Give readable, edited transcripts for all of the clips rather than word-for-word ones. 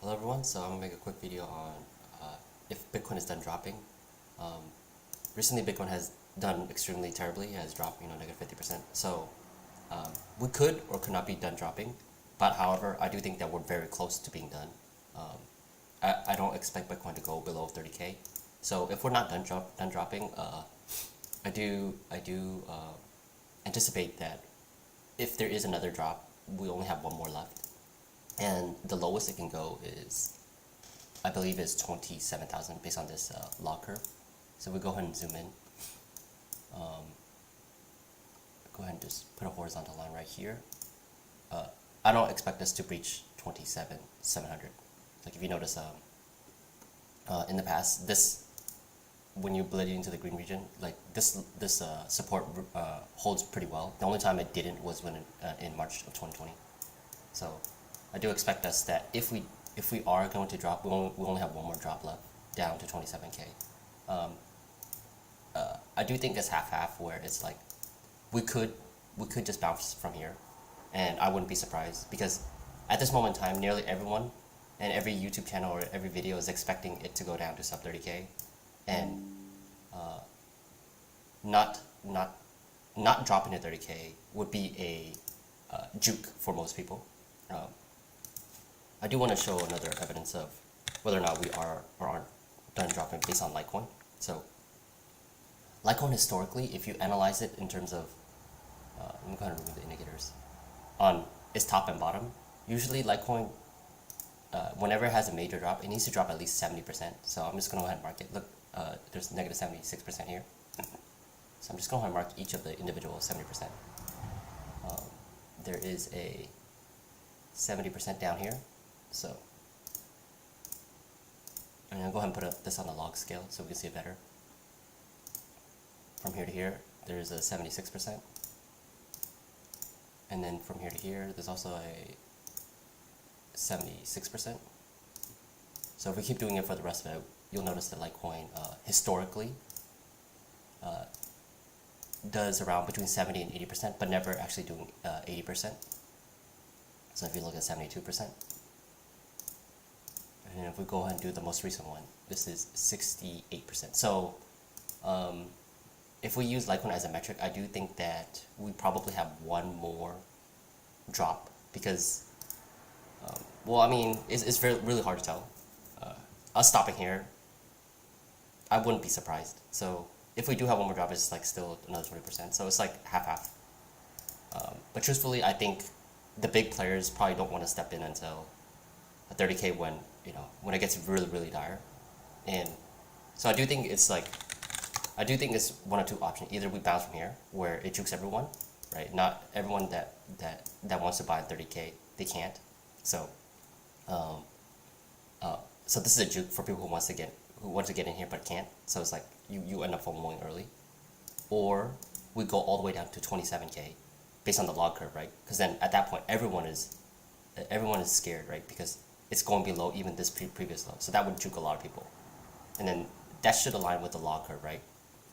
Hello everyone, so I'm going to make a quick video on if Bitcoin is done dropping. Recently Bitcoin has done extremely terribly, it has dropped negative 50%. So we could or could not be done dropping, but however I do think that we're very close to being done. I don't expect Bitcoin to go below 30k. So if we're not done dropping, I do anticipate that if there is another drop, we only have one more left. And the lowest it can go is, I believe, is 27,000 based on this log curve. So we go ahead and zoom in. Go ahead and just put a horizontal line right here. I don't expect us to breach 27,700. Like if you notice, in the past, when you blend into the green region, like this support holds pretty well. The only time it didn't was when in March of 2020. So I do expect us that if we are going to drop, we only have one more drop left, down to 27k. I do think it's half-half, where it's like we could just bounce from here, and I wouldn't be surprised, because at this moment in time, nearly everyone and every YouTube channel or every video is expecting it to go down to sub 30k, and not dropping to 30k would be a juke for most people. I do want to show another evidence of whether or not we are or aren't done dropping based on Litecoin. So Litecoin historically, if you analyze it in terms of, let me go ahead and remove the indicators, on its top and bottom, usually Litecoin, whenever it has a major drop, it needs to drop at least 70%. So I'm just going to go ahead and mark it. Look, there's negative 76% here. So I'm just going to mark each of the individual 70%. There is a 70% down here. So I'm going to go ahead and put this on the log scale so we can see it better. From here to here, there's a 76%. And then from here to here, there's also a 76%. So if we keep doing it for the rest of it, you'll notice that Litecoin historically does around between 70 and 80%, but never actually doing 80%. So if you look at 72%, and if we go ahead and do the most recent one, this is 68%. So if we use Litecoin as a metric, I do think that we probably have one more drop, because, well, I mean, it's really hard to tell. Us stopping here, I wouldn't be surprised. So if we do have one more drop, it's like still another 20%. So it's like half-half. But truthfully, I think the big players probably don't want to step in until 30k when it gets really, really dire. And so I do think it's one or two options. Either we bounce from here, where it jukes everyone, right? Not everyone that wants to buy at 30k, they can't. So so this is a juke for people who want to get in here but can't. So it's like you end up FOMOing early. Or we go all the way down to 27k based on the log curve, right? Because then at that point everyone is scared, right? Because it's going below even this previous low. So that would juke a lot of people. And then that should align with the log curve, right?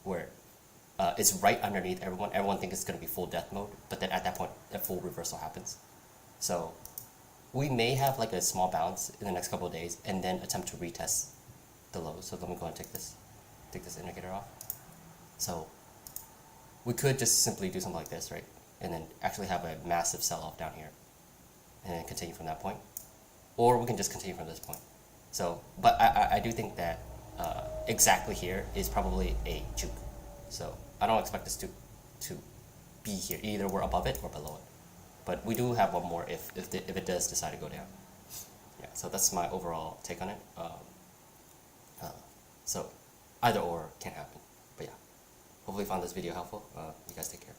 Where it's right underneath everyone. Everyone thinks it's going to be full death mode, but then at that point, a full reversal happens. So we may have like a small bounce in the next couple of days, and then attempt to retest the lows. So let me go and take this indicator off. So we could just simply do something like this, right? And then actually have a massive sell-off down here, and then continue from that point. Or we can just continue from this point. So, but I do think that exactly here is probably a juke. So I don't expect this to be here. Either we're above it or below it. But we do have one more if it does decide to go down. Yeah. So that's my overall take on it. So either or can happen. But yeah. Hopefully you found this video helpful. You guys take care.